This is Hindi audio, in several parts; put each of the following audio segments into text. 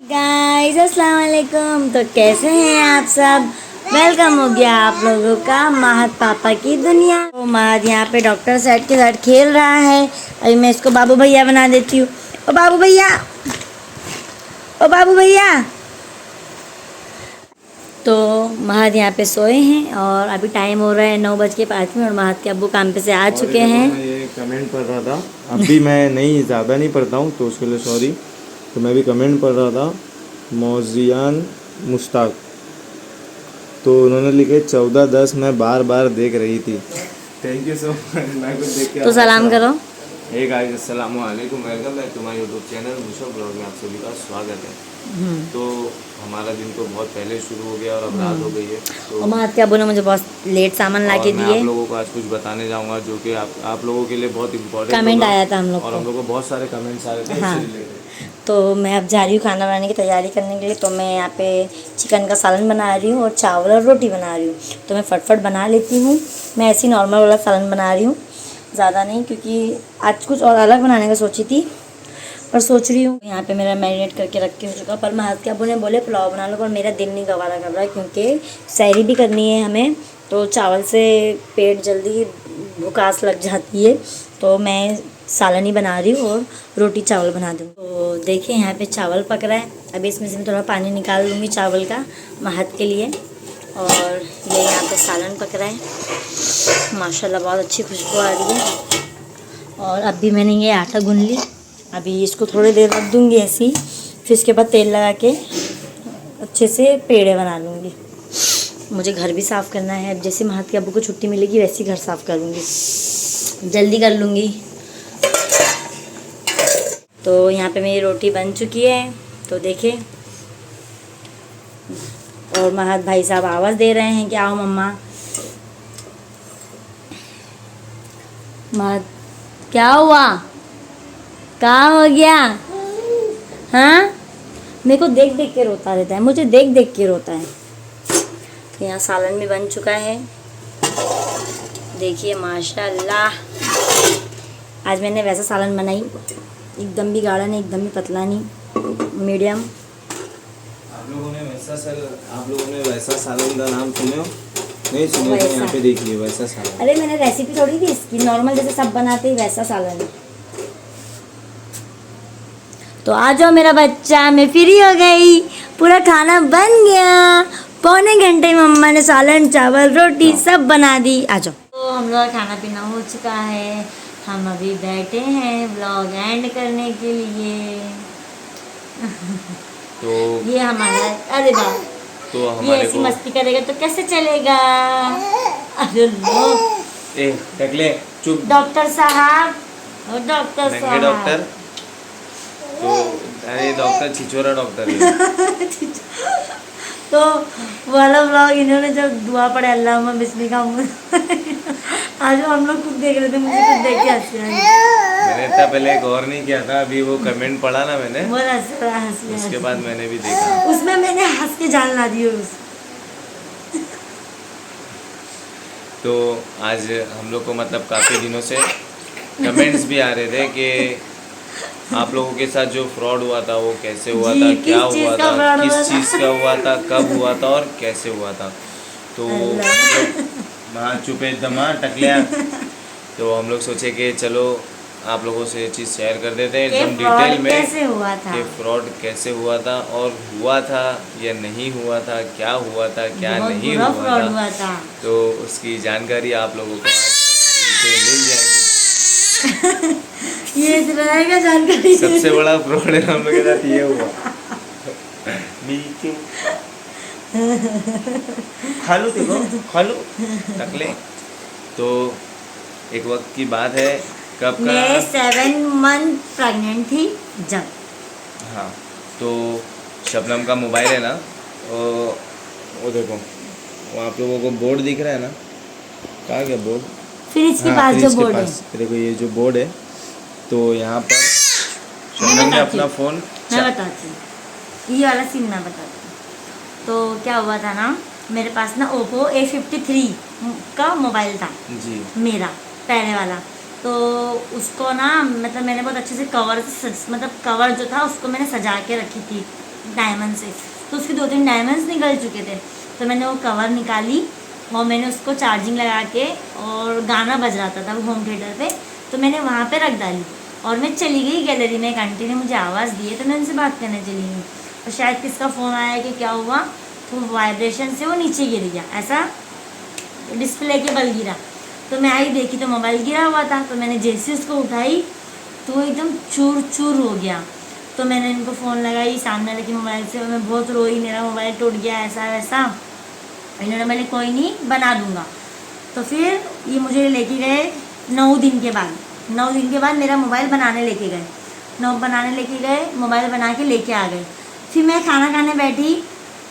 गाइस अस्सलाम वालेकुम। तो कैसे हैं आप सब। वेलकम हो गया आप लोगों का महत पापा की दुनिया। तो महत यहाँ पे डॉक्टर सेट के साथ खेल रहा है। अभी मैं इसको बाबू भैया बना देती हूँ। ओ बाबू भैया, ओ बाबू भैया। तो महत यहाँ पे सोए हैं और अभी टाइम हो रहा है 9:05 और महत के अब्बू काम पे से आ चुके हैं। मैं ये कमेंट पढ़ रहा था, अब भी मैं नहीं ज़्यादा नहीं पढ़ता हूँ तो उसके लिए सॉरी। तो मैं भी कमेंट पढ़ रहा था, मौजियान मुश्ताक, तो उन्होंने लिखे 14:10 मैं बार बार देख रही थी। Thank you so much. मैं कुछ देख के तो सलाम करो। हे गाइस, अस्सलाम वालेकुम, welcome back to my YouTube channel Musha blog में आप सभी का स्वागत है। तो हमारा दिन तो बहुत पहले शुरू हो गया और अब रात हो गई है। तो और महत के अब्बू ने मुझे बहुत लेट सामान ला के मैं दिए। आप लोगों को आज कुछ बताने जाऊंगा जो कि आप लोगों के लिए बहुत इम्पोर्टेंट कमेंट आया था हम लोग और को। हम लोग को बहुत सारे कमेंट्स आ रहे थे हाँ। इससे रिलेटेड। तो मैं अब जा रही हूँ खाना बनाने की तैयारी करने के लिए। तो मैं यहाँ पे चिकन का सालन बना रही हूँ और चावल और रोटी बना रही हूँ। तो मैं फटफट बना लेती हूँ। मैं ऐसी नॉर्मल वाला सालन बना रही हूँ, ज़्यादा नहीं, क्योंकि आज कुछ और अलग बनाने का सोची थी पर सोच रही हूँ। यहाँ पे मेरा मैरिनेट करके रख के हो चुका, पर महत के अब्बू ने बोले पुलाव बना लो, पर मेरा दिल नहीं गवारा कर रहा है क्योंकि सैरी भी करनी है हमें। तो चावल से पेट जल्दी भुकास लग जाती है, तो मैं सालन ही बना रही हूँ और रोटी चावल बना दूँ। तो देखिए यहाँ पे चावल पक रहा है। अभी इसमें से मैं थोड़ा पानी निकाल लूँगी चावल का महत के लिए। और ये यहाँ पे सालन पक रहा है, माशाल्लाह बहुत अच्छी खुशबू आ रही है। और अभी मैंने ये आटा गूंद ली। अभी इसको थोड़ी देर रख दूँगी ऐसे ही, फिर इसके बाद तेल लगा के अच्छे से पेड़े बना लूँगी। मुझे घर भी साफ़ करना है। अब जैसे महत के अब्बू को छुट्टी मिलेगी वैसे ही घर साफ़ करूँगी, जल्दी कर लूँगी। तो यहाँ पे मेरी रोटी बन चुकी है, तो देखें। और महत भाई साहब आवाज़ दे रहे हैं कि आओ मम्मा। महत, क्या हुआ, कहाँ हो गया। हाँ, मेरे को देख देख के रोता रहता है, मुझे देख देख के रोता है। तो यहाँ सालन भी बन चुका है, देखिए माशाल्लाह। आज मैंने वैसा सालन बनाई, एकदम भी गाढ़ा नहीं एकदम भी पतला नहीं, मीडियम। आप लोगों ने वैसा सालन का नाम सुने हो? नहीं सुने तो यहाँ पे देखिए वैसा सालन। अरे मैंने रेसिपी थोड़ी थी इसकी, नॉर्मल जैसे सब बनाते ही वैसा सालन है। तो आ जाओ मेरा बच्चा, मैं फ्री हो गई, पूरा खाना बन गया। पौने घंटे में मम्मा ने सालन चावल रोटी सब बना दी। आ जाओ। तो हम लोग का खाना पीना हो चुका है, हम अभी बैठे हैं व्लॉग एंड करने के लिए। तो ये हमारा, अरे बाप, तो ये हमारे ऐसी को मस्ती करेगा तो कैसे चलेगा। अरे लो टकले चुप। डॉक्टर साहब, ओ डॉक्टर नंगे साहब। डॉक्टर। तो अरे डॉक्टर छिछोरा डॉक्टर है। तो वाला व्लॉग इन्होंने जब दुआ पढ़े अल्लाहुम्मा बिस्मिका आज हम लोग खुद देख रहे थे, मुझे खुद देख के हंसी आई। मैंने इतना पहले गौर नहीं किया था, अभी वो कमेंट पढ़ा ना मैंने, बहुत हंसी उसके बाद मैंने भी देखा। उसमें मैंने हंस के जान ला दी उस। तो आज हम लोग को मतलब काफ़ी दिनों से कमेंट्स भी आ रहे थे कि आप लोगों के साथ जो फ्रॉड हुआ था वो कैसे हुआ था, क्या हुआ था, किस चीज़ का हुआ था, कब हुआ था और कैसे हुआ था। तो वहाँ चुपे दमा टकलिया। तो हम लोग सोचे कि चलो आप लोगों से ये चीज़ शेयर कर देते हैं एकदम डिटेल में कैसे हुआ था, कि फ्रॉड कैसे हुआ था और हुआ था या नहीं हुआ था, क्या हुआ था क्या नहीं हुआ था। तो उसकी जानकारी आप लोगों को आज मिल जाएगी। ये रहेगा जानकारी। सबसे बड़ा फ्रॉड है हम लोग के साथ ये हुआ। खालू देखो खालू टकले। तो एक वक्त की बात है, कब का, मैं 7 मंथ प्रेग्नेंट थी जब। हाँ, तो शबनम का मोबाइल है ना, वो देखो वो आप लोगों को बोर्ड दिख रहा है ना, कहाँ गया बोर्ड, फ्रिज के हाँ, पास जो फ्रिज के बोर्ड है, पास देखो ये जो बोर्ड है। तो यहाँ पर शबनम ने अपना फ़ोन, मैं बताती हूँ, ये वाला सीन मैं बताती हूँ। तो क्या हुआ था ना, मेरे पास ना ओप्पो A53 का मोबाइल था जी मेरा पहले वाला। तो उसको ना मतलब मैंने बहुत अच्छे से कवर से मतलब कवर जो था उसको मैंने सजा के रखी थी डायमंड से, तो उसके 2-3 डायमंड्स निकल चुके थे। तो मैंने वो कवर निकाली और मैंने उसको चार्जिंग लगा के, और गाना बज रहा था होम थिएटर पे, तो मैंने वहाँ पे रख डाली और मैं चली गई गैलरी में। एक आंटी ने मुझे आवाज़ दी है तो मैं उनसे बात करने चली गई, तो शायद किसका फ़ोन आया कि क्या हुआ, तो वाइब्रेशन से वो नीचे गिर गया, ऐसा डिस्प्ले के बल गिरा। तो मैं आई देखी तो मोबाइल गिरा हुआ था, तो मैंने जैसे उसको उठाई तो वो एकदम चूर चूर हो गया। तो मैंने इनको फ़ोन लगाई सामने वाले की मोबाइल से, और मैं बहुत रोई, मेरा मोबाइल टूट गया ऐसा वैसा। इन्होंने बोले कोई नहीं बना दूंगा। तो फिर ये मुझे लेके गए 9 दिन के बाद मेरा मोबाइल बनाने लेके गए, मोबाइल बना के लेके आ गए। फिर मैं खाना खाने बैठी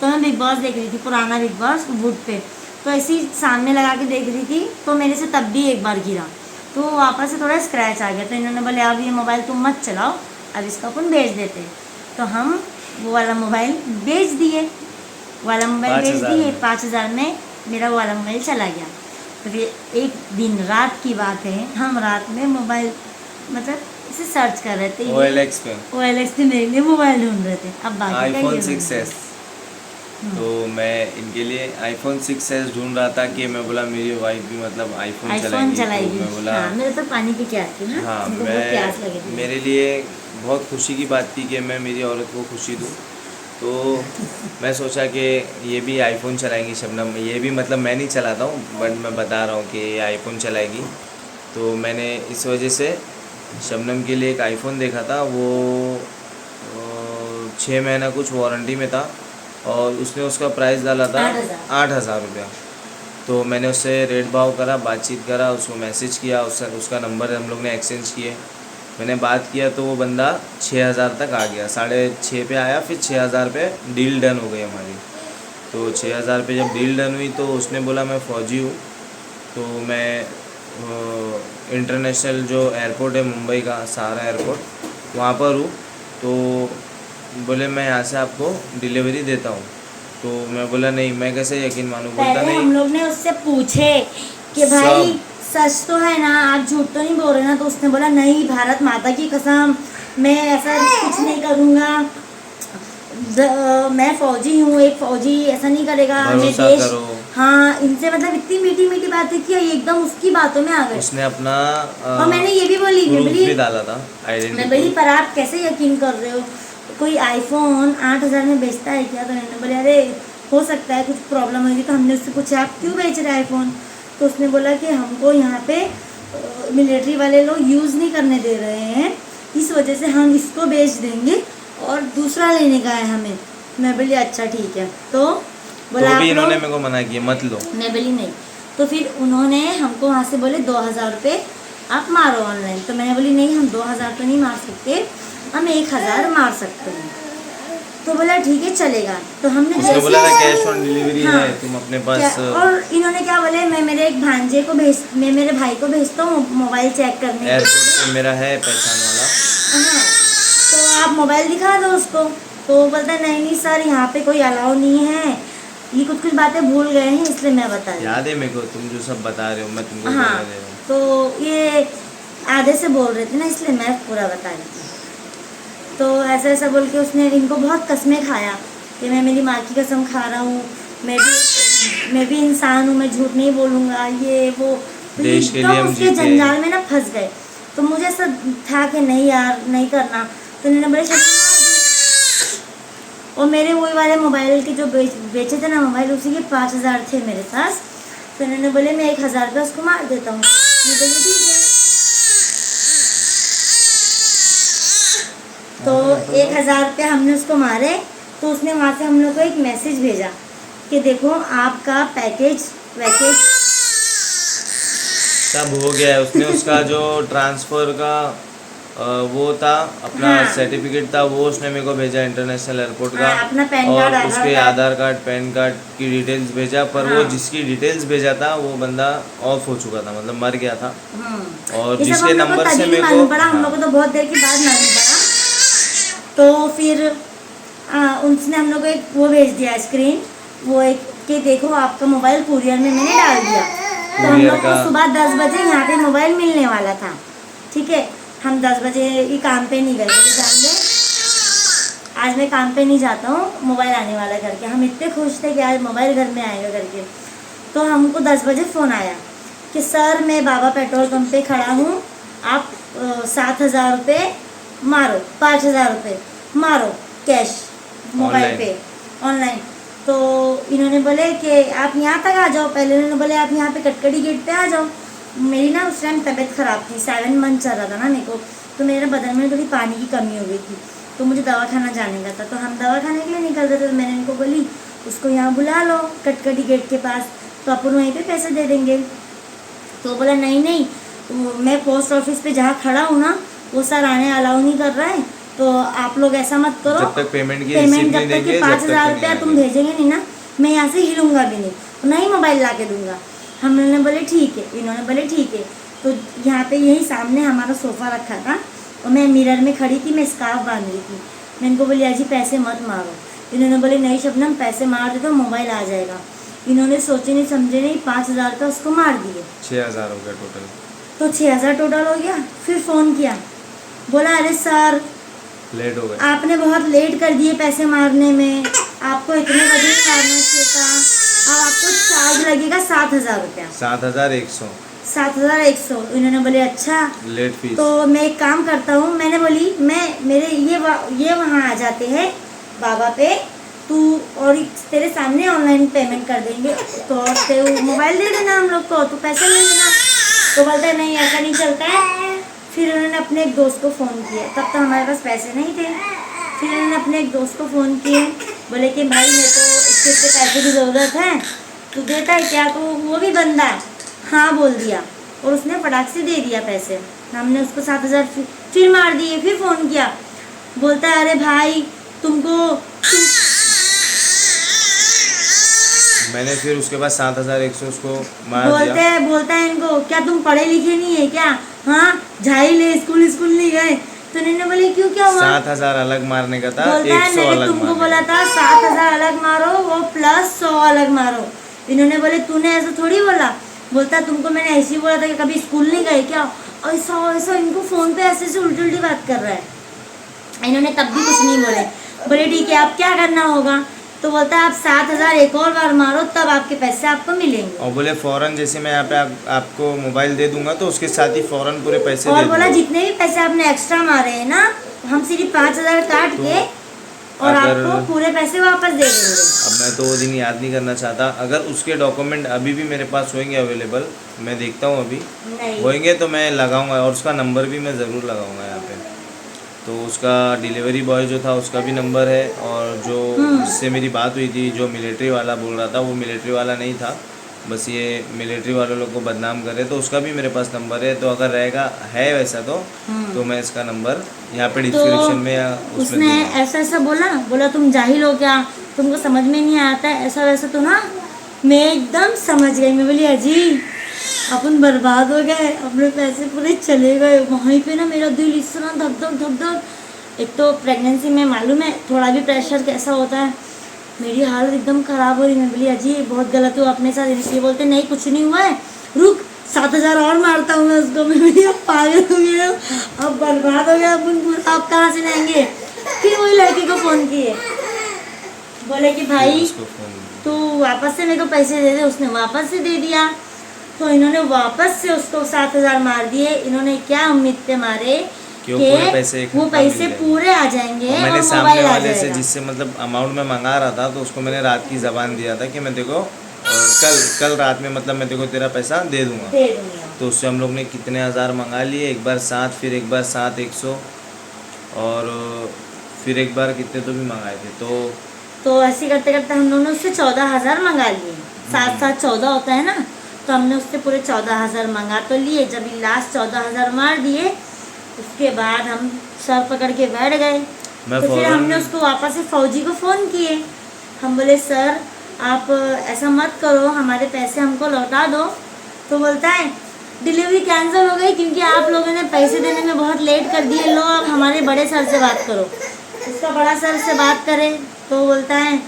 तो मैं बिग बॉस देख रही थी, पुराना बिग बॉस वुड पे, तो ऐसे ही सामने लगा के देख रही थी, तो मेरे से तब भी एक बार गिरा, तो वापस से थोड़ा स्क्रैच आ गया। तो इन्होंने बोले अब ये मोबाइल तुम मत चलाओ, अब इसको अपन बेच देते। तो हम वो वाला मोबाइल बेच दिए, 5,000 में मेरा वो वाला मोबाइल चला गया। तो फिर एक दिन रात की बात है, हम रात में मोबाइल मतलब इसे सर्च कर रहे थे, OLX पे मेरे लिए मोबाइल ढूंढ रहे थे। अब बाकी iPhone 6s, तो मैं इनके लिए iPhone 6s ढूंढ रहा था कि मैं बोला मेरी वाइफ भी मतलब आईफोन चलाएगी। तो मैं बोला हाँ, मेरे तो पानी की प्यास थी ना, हाँ, मुझे बहुत प्यास लगी थी। मेरे लिए बहुत खुशी की बात थी कि मैं मेरी औरत को खुशी दूँ। तो मैं सोचा कि ये भी आईफोन चलाएंगी शबनम, ये भी मतलब मैं नहीं चलाता हूँ बट मैं बता रहा हूँ कि ये आईफोन चलाएगी। तो मैंने इस वजह से शबनम के लिए एक आईफोन देखा था, वो 6 महीना कुछ वारंटी में था, और उसने उसका प्राइस डाला था 8,000 रुपया। तो मैंने उससे रेट भाव करा, बातचीत करा, उसको मैसेज किया, उसका नंबर हम लोग ने एक्सचेंज किए। मैंने बात किया तो वो बंदा 6,000 तक आ गया, 6.5 पे आया, फिर 6,000 पे डील डन हो गई हमारी। तो 6,000 पे जब डील डन हुई तो उसने बोला मैं फ़ौजी हूँ, तो मैं इंटरनेशनल जो एयरपोर्ट है मुंबई का, सहारा एयरपोर्ट, वहाँ पर हूँ। तो बोले मैं यहाँ से आपको डिलीवरी देता हूँ। तो मैं बोला नहीं, मैं कैसे यकीन मानूँ, बोलता पहले नहीं। हम लोग ने उससे पूछे कि भाई सच तो है ना, आप झूठ तो नहीं बोल रहे ना, तो उसने बोला नहीं भारत माता की कसम, मैं ऐसा कुछ नहीं करूँगा, मैं फौजी हूँ, एक फौजी ऐसा नहीं करेगा, हमें देश करो। हाँ, इनसे मतलब इतनी मीठी मीठी बातें की, एकदम उसकी बातों में आ गए। उसने अपना और मैंने ये भी बोली, प्रूफ भी डाला था, आइडेंटिटी। मैं बोली पर आप कैसे यकीन कर रहे हो, कोई आईफोन 8,000 में बेचता है क्या? तो मैंने बोले अरे हो सकता है कुछ प्रॉब्लम होगी। तो हमने उससे पूछा आप क्यों बेच रहे आईफोन? तो उसने बोला कि हमको यहाँ पे मिलिट्री वाले लोग यूज़ नहीं करने दे रहे हैं, इस वजह से हम इसको बेच देंगे और दूसरा लेने का है हमें। मैं बोली अच्छा ठीक है। तो बोला तो भी इन्होंने मेरे को मना किया मत लो। मैं बोली नहीं। तो फिर उन्होंने हमको वहाँ से बोले 2,000 रुपये आप मारो ऑनलाइन। तो मैंने बोली नहीं, हम 2,000 तो नहीं मार सकते, हम 1,000 मार सकते हैं। तो बोला ठीक है चलेगा। तो हमने उसने बोला था कैश ऑन डिलीवरी हाँ, है, तुम अपने पास। और इन्होंने क्या बोले, मैं मेरे एक भांजे को मैं मेरे भाई को भेजता हूँ मोबाइल चेक करने, एयरपोर्ट पे मेरा है पहचान वाला। हाँ, तो आप मोबाइल दिखा दो उसको। तो बोलता है नहीं सर यहाँ पे कोई अलाउ नहीं है, ये कुछ बातें भूल गए हैं इसलिए मैं बता रही हूँ। याद है मेरे को, तुम जो सब बता रहे हो मैं तुमको हाँ, बता रही हूँ। तो ये आधे से बोल रहे थे ना, इसलिए मैं पूरा बता रही थी। तो ऐसा ऐसा बोल के उसने इनको बहुत कसमें खाया कि मैं मेरी माँ की कसम खा रहा हूँ, मैं भी इंसान हूँ, मैं झूठ नहीं बोलूँगा, ये वो। तो देश के लिए हम उसके जीते। जंजाल में ना फंस गए। तो मुझे ऐसा था कि नहीं यार नहीं करना। तो इन्होंने बोले और मेरे वही वाले मोबाइल के जो बेचे थे ना मोबाइल, उसी के 5,000 थे मेरे पास। तो इन्होंने बोले मैं 1,000 रुपये उसको मार देता हूँ। मैं बोली ठीक है। तो 1,000 रुपये हमने उसको मारे। तो उसने वहाँ से हम लोग को एक मैसेज भेजा कि देखो आपका पैकेज सब हो गया है। उसने उसका जो ट्रांसफ़र का वो था अपना हाँ, सर्टिफिकेट था, वो उसने मेरे को भेजा इंटरनेशनल एयरपोर्ट का। हाँ, अपना पैन और कार्ड, उसके आधार कार्ड पैन कार्ड की डिटेल्स भेजा। पर वो हाँ, जिसकी डिटेल्स भेजा था वो बंदा ऑफ हो चुका था, मतलब मर गया था। और ये सब जिसके हम लोग को नंबर से तभी मेरे को मालूम पड़ा, हम लोग को तो बहुत देर के बाद मालूम पड़ा। तो फिर उसने हम लोग को एक वो भेज दिया स्क्रीन, वो एक कि देखो आपका मोबाइल कुरियर में मैंने डाल दिया। तो हम लोग को सुबह 10 बजे यहाँ पे मोबाइल मिलने वाला था, ठीक है। हम 10 बजे ही काम पे नहीं गए, जान दे आज मैं काम पे नहीं जाता हूँ, मोबाइल आने वाला है करके। हम इतने खुश थे कि आज मोबाइल घर में आएगा करके। तो हमको 10 बजे फ़ोन आया कि सर मैं बाबा पेट्रोल पंप पे खड़ा हूँ, आप 7,000 रुपये मारो, 5,000 रुपये मारो कैश मोबाइल पे ऑनलाइन। तो इन्होंने बोले कि आप यहाँ तक आ जाओ। पहले इन्होंने बोले आप यहाँ पे कटकड़ी गेट पे आ जाओ। मेरी ना उस टाइम तबीयत ख़राब थी, 7 मंथ चल रहा था ना मेरे को, तो मेरे बदन में थोड़ी पानी की कमी हो गई थी, तो मुझे दवाखाना जाने का था। तो हम दवाखाने के लिए निकल रहे थे, तो मैंने इनको बोली उसको यहाँ बुला लो कटकड़ी गेट के पास, तो अपन वहीं पे पैसे दे देंगे। तो बोला नहीं, मैं पोस्ट ऑफिस पे जहाँ खड़ा हूँ ना वो सर आने अलाउ नहीं कर रहा है, तो आप लोग ऐसा मत करो, जब तक पेमेंट जब तक कि 5,000 रुपया तुम भेजेंगे नहीं ना, मैं यहाँ से हिलूंगा भी नहीं मोबाइल ला के दूंगा। हम लोगों ने बोले ठीक है, इन्होंने बोले ठीक है। तो यहाँ पे यही सामने हमारा सोफ़ा रखा था और मैं मिरर में खड़ी थी, मैं स्कार्फ बांध रही थी। मैं इनको बोली अजी पैसे मत मारो। इन्होंने बोले नहीं शबनम पैसे मार दे तो मोबाइल आ जाएगा। इन्होंने सोचे नहीं समझे नहीं 5,000 का उसको मार दिए। 6,000 हो गया टोटल। तो 6,000 टोटल हो गया। फिर फ़ोन किया, बोला अरे सर लेट हो गए, आपने बहुत लेट कर दिए पैसे मारने में, आपको इतने बजे ही मारना चाहिए था, अब आपको चार्ज लगेगा 7,000 रुपया। 7,100 7,100। इन्होंने बोले अच्छा लेट फीस। तो मैं एक काम करता हूँ, मैंने बोली मेरे ये वहाँ आ जाते हैं बाबा पे, तू और तेरे सामने ऑनलाइन पेमेंट कर देंगे, तो ते मोबाइल दे देना हम लोग को, तो पैसे ले लेना। तो बोलते हैं नहीं ऐसा नहीं चलता है। फिर उन्होंने अपने एक दोस्त को फ़ोन किया, तब तो हमारे पास पैसे नहीं थे। फिर उन्होंने अपने एक दोस्त को फ़ोन किए, बोले कि भाई मेरे को इसके पैसे की ज़रूरत है, तू देता है क्या? तो वो भी बंदा हाँ बोल दिया और उसने फटाक से दे दिया पैसे। हमने उसको 7,000 फिर मार दिए। फिर फ़ोन किया, बोलता है अरे भाई मैंने फिर उसके बाद 7,100 उसको मार दिया। बोलता है इनको क्या तुम पढ़े लिखे नहीं है क्या? हाँ झाइल है, स्कूल नहीं गए। तो इन्होंने बोले क्यों क्या हुआ? 7,000 अलग मारने का था, बोलता है 100 मैंने अलग तुमको मारने बोला था 7,000 अलग मारो वो प्लस 100 अलग मारो। इन्होंने बोले तूने ऐसा थोड़ी बोला। बोलता तुमको मैंने ऐसे ही बोला था कि कभी स्कूल नहीं गए क्या? ऐसा इनको फ़ोन पे ऐसे उल्टी बात कर रहा है। इन्होंने तब भी कुछ नहीं बोले ठीक है आप क्या करना होगा? तो बोलता है आप 7,000 एक और बार मारो तब आपके पैसे आपको मिलेंगे। और बोले फ़ौरन जैसे मैं यहाँ पे आपको मोबाइल दे दूंगा तो उसके साथ ही फ़ौरन पूरे पैसे और दे बोला जितने भी पैसे आपने एक्स्ट्रा मारे हैं ना, हम सिर्फ 5,000 काट के और आपको पूरे पैसे वापस दे देंगे। अब मैं तो वो दिन याद नहीं करना चाहता। अगर उसके डॉक्यूमेंट अभी भी मेरे पास होंगे अवेलेबल, मैं देखता हूँ अभी होंगे तो मैं लगाऊंगा, और उसका नंबर भी मैं ज़रूर लगाऊंगा यहाँ पे। तो उसका डिलीवरी बॉय जो था उसका भी नंबर है, और जो जिससे मेरी बात हुई थी जो मिलिट्री वाला बोल रहा था वो मिलिट्री वाला नहीं था, बस ये मिलिट्री वाले लोग को बदनाम करे, तो उसका भी मेरे पास नंबर है। तो अगर रहेगा है वैसा तो मैं इसका नंबर यहाँ पे डिस्क्रिप्शन में या उसने ऐसा बोला तुम जाहिल हो क्या, तुमको समझ में नहीं आता है ऐसा वैसा। तो ना मैं एकदम समझ गई, मैं बोली अजी अपन बर्बाद हो गए, अपने पैसे पूरे चले गए। वहीं पे ना मेरा दिल इस तरह धक धक। एक तो प्रेगनेंसी में मालूम है थोड़ा भी प्रेशर कैसा होता है, मेरी हालत एकदम ख़राब हो रही। मैं बोली अजी बहुत गलत हुआ अपने साथ। इसलिए बोलते नहीं कुछ नहीं हुआ है, रुक 7,000 और मारता हूँ मैं उसको। मैं बोली अब पागल हो गया, अब बर्बाद हो गया अपन पूरा, आप कहाँ से लाएंगे? फिर वही लड़के को फ़ोन किए, बोले कि भाई तू वापस से मेरे को पैसे दे दे। उसने वापस से दे दिया। तो इन्होंने वापस से उसको 7,000 मार दिए। इन्होंने क्या उम्मीद पे मारे कि वो पैसे पूरे आ जाएंगे। मैंने सामने वाले से जिससे मतलब अमाउंट में मंगा रहा था तो उसको मैंने रात की ज़बान दिया था कि मैं देखो कल रात में मतलब मैं देखो तेरा पैसा दे दूंगा। तो उससे हम लोग ने कितने हज़ार मंगा लिए, एक बार 7, फिर एक बार 7 100 और फिर एक बार कितने तो भी मंगाए थे। तो ऐसे करते करते हम लोगों ने उससे 14,000 मंगा लिए। 7 14 होता है ना, तो हमने उससे पूरे 14,000 मंगा तो लिए। जब लास्ट 14,000 मार दिए उसके बाद हम सर पकड़ के बैठ गए। तो फिर हमने उसको वापस से फौजी को फ़ोन किए। हम बोले सर आप ऐसा मत करो, हमारे पैसे हमको लौटा दो। तो बोलता है डिलीवरी कैंसिल हो गई क्योंकि आप लोगों ने पैसे देने में बहुत लेट कर दिए, लो अब हमारे बड़े सर से बात करो। उसका बड़ा सर से बात करे तो बोलता है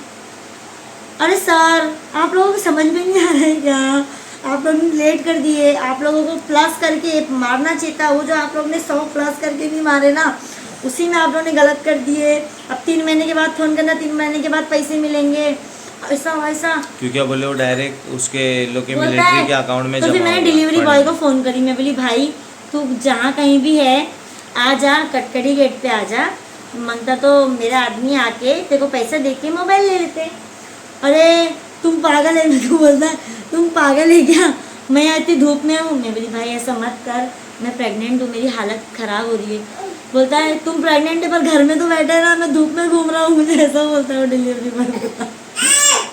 अरे सर आप लोगों को समझ में नहीं आ रहा है क्या, आप लोग ने लेट कर दिए, आप लोगों को प्लस करके मारना चाहिए था। वो जो आप लोग ने 100 प्लस करके भी मारे ना उसी में आप लोगों ने गलत कर दिए। अब 3 महीने के बाद फ़ोन करना, 3 महीने के बाद पैसे मिलेंगे, ऐसा वैसा क्यों क्या बोले, वो डायरेक्ट उसके लोग के बोलता मिलिट्री है। के अकाउंट में तो जमा फिर मैंने होगा डिलीवरी फंड बॉय को में। फ़ोन करी, मैं बोली भाई तू जहाँ कहीं भी है आ जा, कटकड़ी गेट पे आ जा, मांगता तो मेरा आदमी आके तेरे को पैसा दे के मोबाइल ले लेते। अरे तुम पागल है, मेरे को बोलता है तुम पागल है क्या, मैं यहाँ इतनी धूप में हूँ। मैं बोली भाई ऐसा मत कर, मैं प्रेग्नेंट हूँ, मेरी हालत ख़राब हो रही है। बोलता है तुम प्रेग्नेंट है पर घर में तो बैठे है ना, मैं धूप में घूम रहा हूँ, मुझे ऐसा बोलता है वो डिलीवरी बॉय।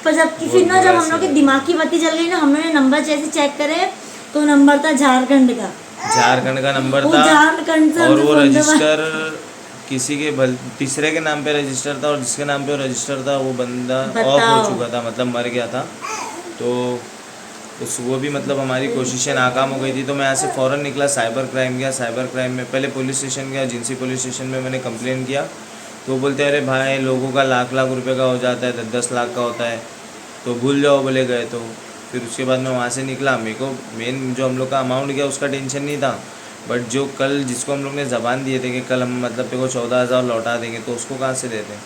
पर जबकि फिर ना बहुत जब बुरा हम लोग की सीन है। दिमाग की बत्ती जल गई ना, हम लोगों ने नंबर जैसे चेक करे तो नंबर था झारखंड का। झारखंड का नंबर वो था झारखंड से और हमने वो फोन दबा। रजिस्टर किसी के तीसरे के नाम पे रजिस्टर था, और जिसके नाम पे वो रजिस्टर था वो बंदा ऑफ हो बताओ। चुका था, मतलब मर गया था। तो वो भी मतलब हमारी कोशिशें नाकाम हो गई थी। तो मैं यहाँ से फ़ौरन निकला, साइबर क्राइम गया। साइबर क्राइम में पहले पुलिस स्टेशन गया, जिंसी पुलिस स्टेशन में मैंने कंप्लेन किया। तो वो बोलते अरे भाई लोगों का लाख लाख रुपए का हो जाता है, 10 लाख का होता है, तो भूल जाओ बोले गए। तो फिर उसके बाद मैं वहाँ से निकला। मेरे को मेन जो हम लोग का अमाउंट गया उसका टेंशन नहीं था, बट जो कल जिसको हम लोग ने ज़बान दिए थे कि कल हम मतलब तेरे को 14,000 लौटा देंगे, तो उसको कहाँ से देते।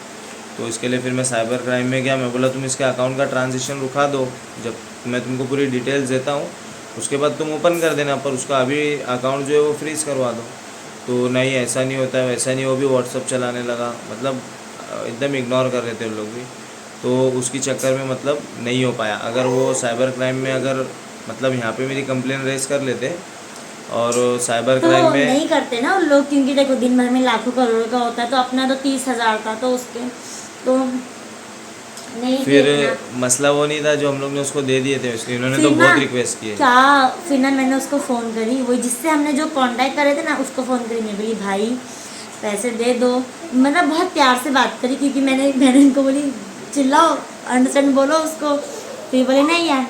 तो इसके लिए फिर मैं साइबर क्राइम में गया। मैं बोला तुम इसके अकाउंट का ट्रांजेक्शन रुका दो, जब मैं तुमको पूरी डिटेल्स देता हूँ उसके बाद तुम ओपन कर देना, पर उसका अभी अकाउंट जो है वो फ्रीज़ करवा दो। तो नहीं ऐसा नहीं होता है, वैसा नहीं, वो भी व्हाट्सअप चलाने लगा, मतलब एकदम इग्नोर कर रहे थे वो लोग भी। तो उसकी चक्कर में मतलब नहीं हो पाया। अगर वो साइबर क्राइम में अगर मतलब यहाँ पे मेरी कंप्लेन रेज कर लेते और साइबर तो क्राइम में नहीं करते ना उन लोग, क्योंकि देखो दिन भर में लाखों करोड़ों का होता है, तो अपना तो 30,000 था, तो उसके तो नहीं फिर थे इतना। मसला वो नहीं था जो हम लोग ने उसको दे दिए थे, इसलिए उन्होंने तो फिर ना बहुत रिक्वेस्ट किए। क्या, फिर ना मैंने उसको फ़ोन करी, वही जिससे हमने जो कांटेक्ट करे थे ना उसको फ़ोन करी। मैं बोली भाई पैसे दे दो, मतलब बहुत प्यार से बात करी, क्योंकि मैंने इनको बोली चिल्लाओ, अंडरस्टैंड बोलो उसको। फिर बोले नहीं यार,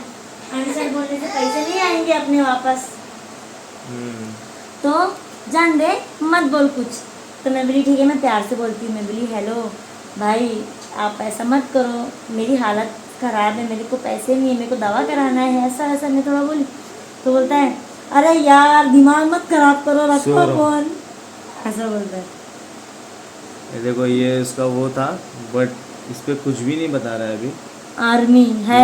अंडरस्टैंड बोलने से पैसे नहीं आएंगे अपने वापस, हम्म, तो जान दे, मत बोल कुछ। तो मैं बोली ठीक है, मैं प्यार से बोलती हूँ। मैं बोली हेलो भाई आप ऐसा मत करो, मेरी हालत ख़राब है, मेरे को पैसे नहीं है, मेरे को दवा कराना है, ऐसा ऐसा मैं थोड़ा बोली। तो बोलता है अरे यार दिमाग मत खराब करो, रखो सो रहो। फोन, ऐसा बोलता है। ये देखो ये उसका वो था, बट इस पर कुछ भी नहीं बता रहा है अभी। आर्मी है,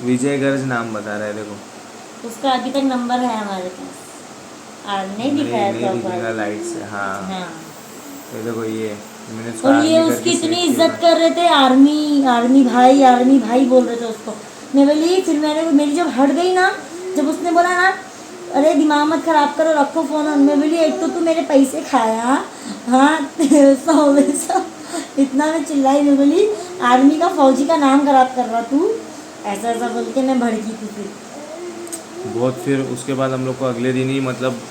विजय गर्ज नाम बता रहा है, देखो। उसका अभी तक नंबर है हमारे पास, नहीं दिखाया नहीं था दिखेगा लाइट से, हाँ। हाँ। ये देखो ये मैंने उसको और ये आर्मी उसकी करके इतनी सेव किया इज्जत था। कर रहे थे, आर्मी आर्मी भाई बोल रहे थे उसको। मैं बोली, फिर मेरी जब हट गई ना, जब उसने बोला ना अरे दिमाग मत खराब करो, रखो फोन, मैं बोली एक तो तू मेरे पैसे खाया, हाँ ऐसा वैसा, इतना मैं चिल्लाई। मैं बोली आर्मी का फौजी का नाम खराब कर रहा तू, ऐसा ऐसा बोल के मैं भड़की थी फिर। बहुत फिर उसके बाद हम लोग को अगले दिन ही मतलब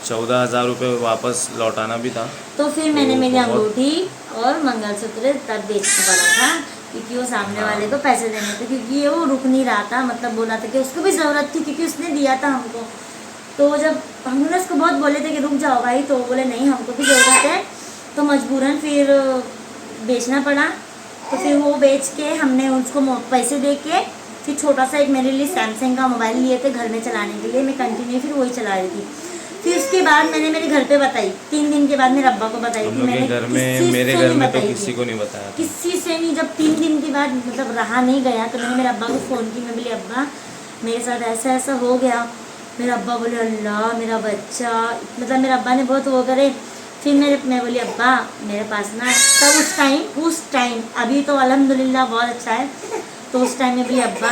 14,000 रुपये वापस लौटाना भी था। तो फिर मैंने तो मेरी बहुत- अंगूठी और मंगलसूत्र तब बेचना पड़ा था, क्योंकि वो सामने वाले को पैसे देने थे, क्योंकि ये वो रुक नहीं रहा था, मतलब बोला था कि उसको भी ज़रूरत थी, क्योंकि उसने दिया था हमको। तो जब हमने उसको बहुत बोले थे कि रुक जाओ भाई, तो बोले नहीं हमको भी ज़रूरत है, तो मजबूरन फिर बेचना पड़ा। तो फिर वो बेच के हमने उसको पैसे दे के फिर छोटा सा एक मेरे लिए सैमसंग का मोबाइल लिए थे घर में चलाने के लिए, मैं कंटिन्यू फिर वही चला रही थी। फिर उसके बाद मैंने मेरे घर पे बताई, 3 दिन के बाद मेरे अब्बा को बताई हम थी लोग मैंने, के घर में, किसी मेरे से घर नहीं में तो बताई किसी थी, को नहीं बताया था। किसी से नहीं। जब 3 दिन के बाद मतलब रहा नहीं गया, तो मैंने मेरे अब्बा को फ़ोन की। मैं बोली अब्बा मेरे साथ ऐसा ऐसा हो गया। मेरा अब्बा बोले अल्लाह मेरा बच्चा, मतलब मेरे अब्बा ने बहुत वो करे। फिर मैं बोली अब्बा मेरे पास ना, तब उस टाइम अभी तो अल्हम्दुलिल्लाह बहुत अच्छा है, तो उस टाइम में बोली अब्बा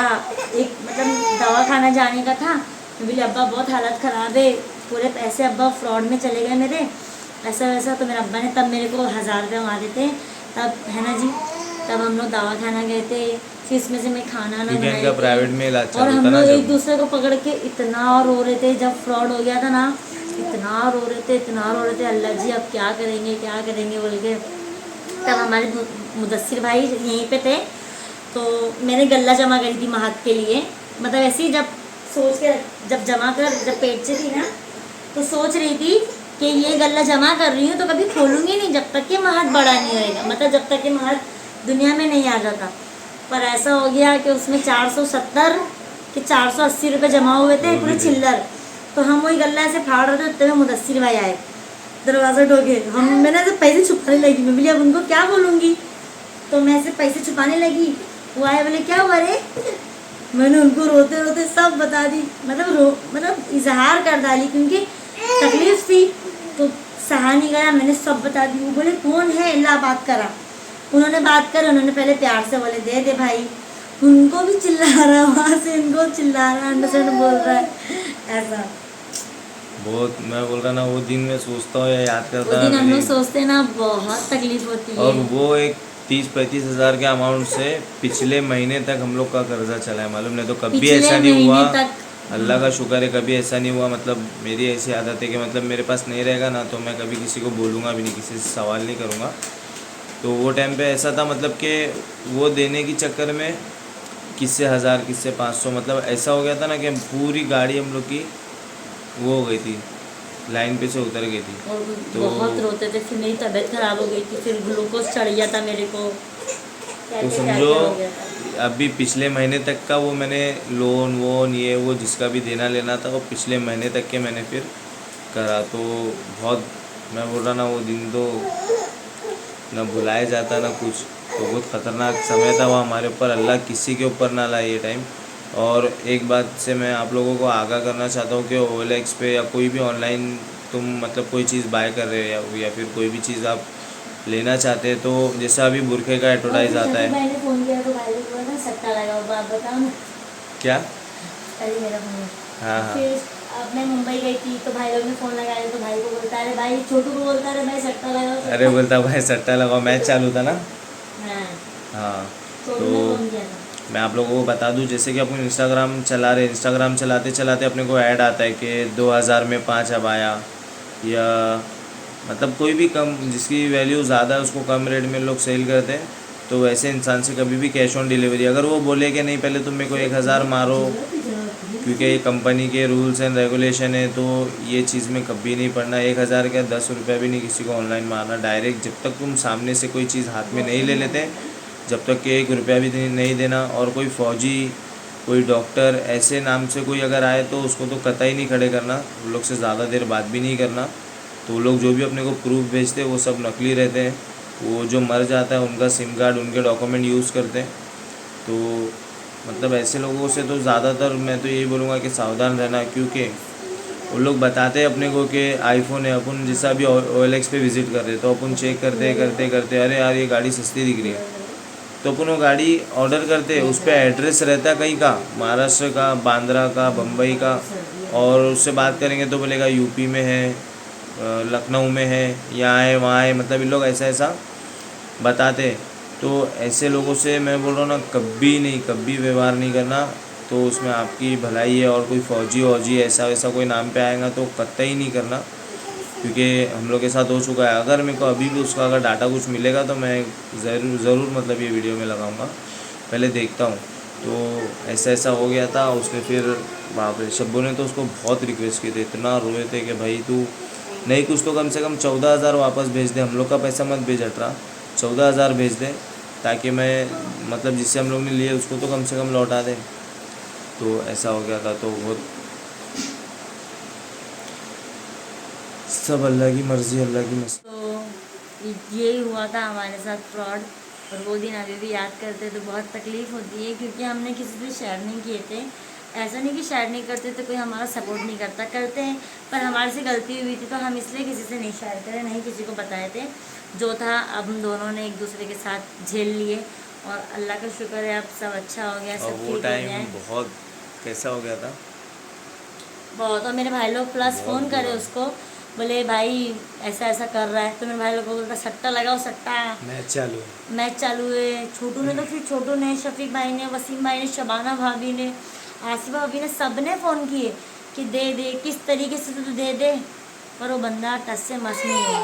एक मतलब दवा खाना जाने का था। मैं बोली अब्बा बहुत हालत ख़राब है, पूरे पैसे अब्बा फ्रॉड में चले गए मेरे, ऐसा वैसा। तो मेरे अब्बा ने तब मेरे को 1,000 रुपये मारे थे तब, है ना जी। तब हम लोग दवा खाना गए थे, फिर इसमें से मैं खाना ना क्योंकि बनाई इनका थी। प्राइवेट में इलाज और चालू हम था ना लोग एक जब। दूसरे को पकड़ के इतना रो रहे थे, जब फ्रॉड हो गया था ना, इतना रो रहे थे, इतना रो रहे थे, अल्लाह जी अब क्या करेंगे बोल के। तब हमारे मुदस्सिर भाई यहीं पे थे, तो मैंने गल्ला जमा करी थी महक के लिए, मतलब ऐसे ही जब सोच के जब जमा कर, जब पेट से थी ना, तो सोच रही थी कि ये गल्ला जमा कर रही हूँ तो कभी खोलूँगी नहीं जब तक कि महक बड़ा नहीं होएगा, मतलब जब तक कि महक दुनिया में नहीं आ जाता। पर ऐसा हो गया कि उसमें 470 कि 480 रुपये जमा हुए थे वो भी पूरे थे। चिल्लर। तो हम वही गल्ला ऐसे फाड़ रहे थे, उतने में मुदस्सिर भाई आए। दरवाज़ा ठोके। मैंने ऐसे पैसे छुपाने लगी, मैं बोली अब उनको क्या बोलूँगी, तो मैं ऐसे पैसे छुपाने लगी। वो आए, बोले क्या हुआ रे, मैंने उनको रोते रोते सब बता दी, मतलब इजहार कर डाली, क्योंकि तकलीफ थी तो सहा नहीं गया, मैंने सब बता दी। वो बोले कौन है, ला बात करा। उन्होंने बात कर, उन्होंने पहले प्यार से बोले दे दे भाई, उनको भी चिल्ला रहा, वहाँ से इनको चिल्ला रहा, अंडरस्टैंड बोल रहा है ऐसा। बहुत, मैं बोल रहा ना वो दिन में सोचता हूँ या याद वो करता दिन हम लोग मेरी, सोचते हैं ना, बहुत तकलीफ होती और है। वो एक 30-35 हज़ार के अमाउंट से पिछले महीने तक हम लोग का कर्जा चला है, मालूम नहीं, तो कभी पिछले ऐसा नहीं हुआ। महीने तक अल्लाह का शुक्र है कभी ऐसा नहीं हुआ। मतलब मेरी ऐसी आदत है कि मतलब मेरे पास नहीं रहेगा ना तो मैं कभी किसी को बोलूँगा भी नहीं, किसी से सवाल नहीं करूँगा। तो वो टाइम पे ऐसा था, मतलब कि वो देने के चक्कर में किससे 1000 किससे 500, मतलब ऐसा हो गया था ना कि पूरी गाड़ी हम लोग की वो हो गई थी, लाइन पे से उतर गई थी। और तो बहुत रोते थे, फिर मेरी तबीयत खराब हो गई थी, फिर ग्लूकोज चढ़ गया था मेरे को, तो समझो अभी पिछले महीने तक का वो मैंने लोन वोन ये वो जिसका भी देना लेना था वो पिछले महीने तक के मैंने फिर करा। तो बहुत, मैं बोल रहा ना वो दिन तो ना भुलाया जाता ना कुछ, तो बहुत ख़तरनाक समय था वो हमारे ऊपर। अल्लाह किसी के ऊपर ना लाए ये टाइम। और एक बात से मैं आप लोगों को आगाह करना चाहता हूँ कि OLX पे या कोई भी ऑनलाइन तुम मतलब कोई चीज़ बाय कर रहे हो या फिर कोई भी चीज़ आप लेना चाहते हैं, तो जैसे अभी बुरखे का एडवर्टाइज आता है। मैंने फोन किया तो भाई को ना सट्टा लगा, बात बताओ ना, क्या? पहले मेरा फोन। हाँ हाँ। फिर अब मैं मुंबई गई थी तो भाई लोग ने फोन लगाया, तो भाई को बोलता है, अरे भाई छोटू को बोलता है, अरे भाई सट्टा लगाओ। अरे बोलता भाई सट्टा लगाओ, मैच चालू था ना। हाँ, हाँ, छोटू ने तो फोन किया था। मैं आप लोगों को बता दूं, जैसे कि अपन इंस्टाग्राम चला रहे, इंस्टाग्राम चलाते चलाते अपने को ऐड आता है कि 2000 में 5 अब आया, या मतलब कोई भी कम जिसकी वैल्यू ज़्यादा है उसको कम रेट में लोग सेल करते हैं। तो वैसे इंसान से कभी भी कैश ऑन डिलीवरी, अगर वो बोले कि नहीं पहले तुम मेरे को 1000 मारो, क्योंकि ये कंपनी के रूल्स एंड रेगुलेशन है, तो ये चीज़ में कभी नहीं पड़ना। 1000 क्या 10 रुपये भी नहीं किसी को ऑनलाइन मारना डायरेक्ट, जब तक तुम सामने से कोई चीज़ हाथ में नहीं ले लेते, जब तक कि 1 रुपया भी नहीं देना। और कोई फौजी, कोई डॉक्टर ऐसे नाम से कोई अगर आए तो उसको तो कतई नहीं खड़े करना, उन लोग से ज़्यादा देर बात भी नहीं करना। तो वो लोग जो भी अपने को प्रूफ भेजते हैं वो सब नकली रहते हैं। वो जो मर जाता है उनका सिम कार्ड, उनके डॉक्यूमेंट यूज़ करते हैं। तो मतलब ऐसे लोगों से तो ज़्यादातर मैं तो यही बोलूँगा कि सावधान रहना, क्योंकि वो लोग बताते हैं अपने को कि आईफोन है। अपन जैसा भी OLX पे विज़िट कर रहे तो अपन चेक करते करते करते अरे यार ये गाड़ी सस्ती दिख रही है, तो अपन वो गाड़ी ऑर्डर करते, उस पर एड्रेस रहता है कहीं का, महाराष्ट्र का, बांद्रा का, बम्बई का, और उससे बात करेंगे तो बोलेगा यूपी में है, लखनऊ में है, यहाँ है वहाँ है, मतलब इन लोग ऐसा ऐसा बताते। तो ऐसे लोगों से मैं बोल रहा हूँ ना, कभी नहीं, कभी व्यवहार नहीं करना। तो उसमें आपकी भलाई है। और कोई फौजी वौजी ऐसा वैसा कोई नाम पे आएगा तो कतई नहीं करना, क्योंकि हम लोग के साथ हो चुका है। अगर मेरे को अभी भी उसका अगर डाटा कुछ मिलेगा तो मैं ज़रूर मतलब ये वीडियो में लगाऊंगा, पहले देखता हूँ। तो ऐसा ऐसा हो गया था। उसने फिर बाप रे, शब्बू ने तो उसको बहुत रिक्वेस्ट किए थे, इतना रोए थे कि भाई तू नहीं कुछ तो कम से कम 14,000 वापस भेज दे, हम लोग का पैसा मत भेज अटरा, 14,000 भेज दे, ताकि मैं मतलब जिससे हम लोग ने लिए उसको तो कम से कम लौटा दे। तो ऐसा हो गया था। तो बहुत सब अल्लाह की मर्ज़ी, अल्लाह की मर्ज़ी। तो यही हुआ था हमारे साथ फ्रॉड, और वो दिन अभी भी याद करते तो बहुत तकलीफ़ होती है, क्योंकि हमने किसी से शेयर नहीं किए थे। ऐसा नहीं कि शेयर नहीं करते तो कोई हमारा सपोर्ट नहीं करता, करते हैं, पर हमारे से गलती हुई थी तो हम इसलिए किसी से नहीं शेयर करें, नहीं किसी को बताए थे। जो था अब हम दोनों ने एक दूसरे के साथ झेल लिए, और अल्लाह का शुक्र है अब सब अच्छा हो गया, और सब वो ठीक हो टाइम गया है बहुत कैसा हो गया था बहुत। और मेरे भाई लोग प्लस बहुत फ़ोन करे बुरा। उसको, बोले भाई ऐसा ऐसा कर रहा है, तो मेरे भाई लोग को बोलता सट्टा लगाओ सट्टा, मैच चालू है। छोटू ने तो फिर छोटू ने, शफीक भाई ने, वसीम भाई ने, शबाना भाभी ने, आसिफा भाभी ने, सब ने फ़ोन किए कि दे दे, किस तरीके से तो दे दे, पर वो बंदा टस से मस नहीं हुआ।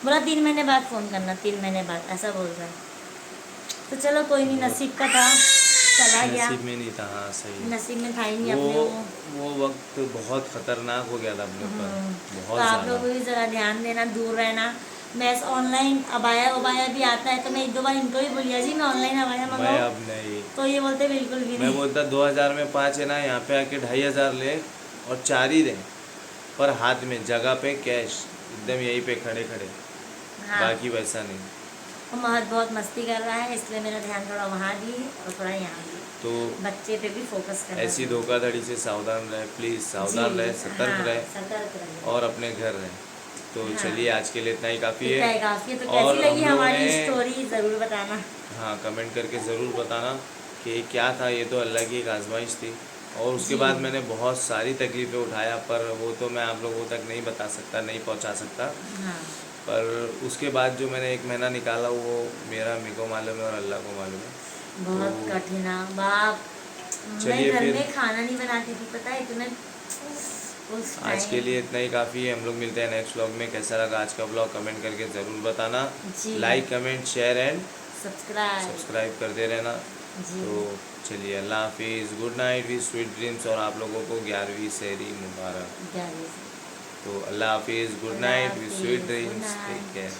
बोला 3 महीने बाद फ़ोन करना, 3 महीने बाद, ऐसा बोल रहा है। तो चलो कोई नहीं, नसीब का था, चला गया, नसीब में नहीं था। हाँ सही। नसीब में था ही नहीं अपने वो। वो वक्त बहुत ख़तरनाक हो गया था अपने ऊपर, तो बहुत आप लोगों ज़्यादा। को भी ज़रा ध्यान देना, दूर रहना। मैं ऑनलाइन अबाया उबाया भी आता है तो मैं 1-2 बार इनको भी बोलिया जी मैं ऑनलाइन अबाया मैं मंगाऊँ, अब नहीं, तो ये बोलते बिल्कुल भी मैं नहीं। बोलता 2000 में 5 है ना, यहाँ पे आके 2500 ले और 4 ही दे, पर हाथ में जगह पे कैश, एकदम यहीं पे खड़े खड़े, हाँ, बाकी वैसा नहीं। वो महत बहुत मस्ती कर रहा है, इसलिए मेरा ध्यान थोड़ा वहाँ भी है और थोड़ा यहाँ भी। तो बच्चे पे भी फोकस करना ऐसी चाहिए। धोखाधड़ी से सावधान रहे, प्लीज़ सावधान जी, रहे, सतर्क हाँ, रहे सतर्क रहिए। और अपने घर रहे। तो हाँ, चलिए आज के लिए इतना ही काफ़ी इतना ही है। काफ़ी है। तो और कैसी लगी हम लोगों हमारी ने, स्टोरी ज़रूर बताना। हाँ, कमेंट करके ज़रूर बताना कि क्या था। ये तो अल्लाह की एक आजमाइश थी और उसके जी, बाद मैंने बहुत सारी तकलीफ़ें उठाया, पर वो तो मैं आप लोगों तक नहीं बता सकता, नहीं पहुंचा सकता। हाँ, पर उसके बाद जो मैंने 1 महीना निकाला वो मेरे को मालूम है और अल्लाह को मालूम है। बहुत तो कठिन है बाप। मैं चलिए घर फिर में खाना नहीं बनाती थी, पता है इतने उस आज के टाइम। लिए इतना ही काफ़ी है। हम लोग मिलते हैं नेक्स्ट व्लॉग में। कैसा लगा आज का व्लॉग कमेंट करके ज़रूर बताना। जी, like comment share and subscribe. Subscribe करते रहना। जी, तो चलिए अल्लाह हाफिज़, good night with sweet dreams और आप लोगों को 11वीं सहरी मुबारक। 11 से। तो अल्लाह हाफिज़, गुड अल्लाह नाइट विद स्वीट हाफिज़, good dreams, take night. Care.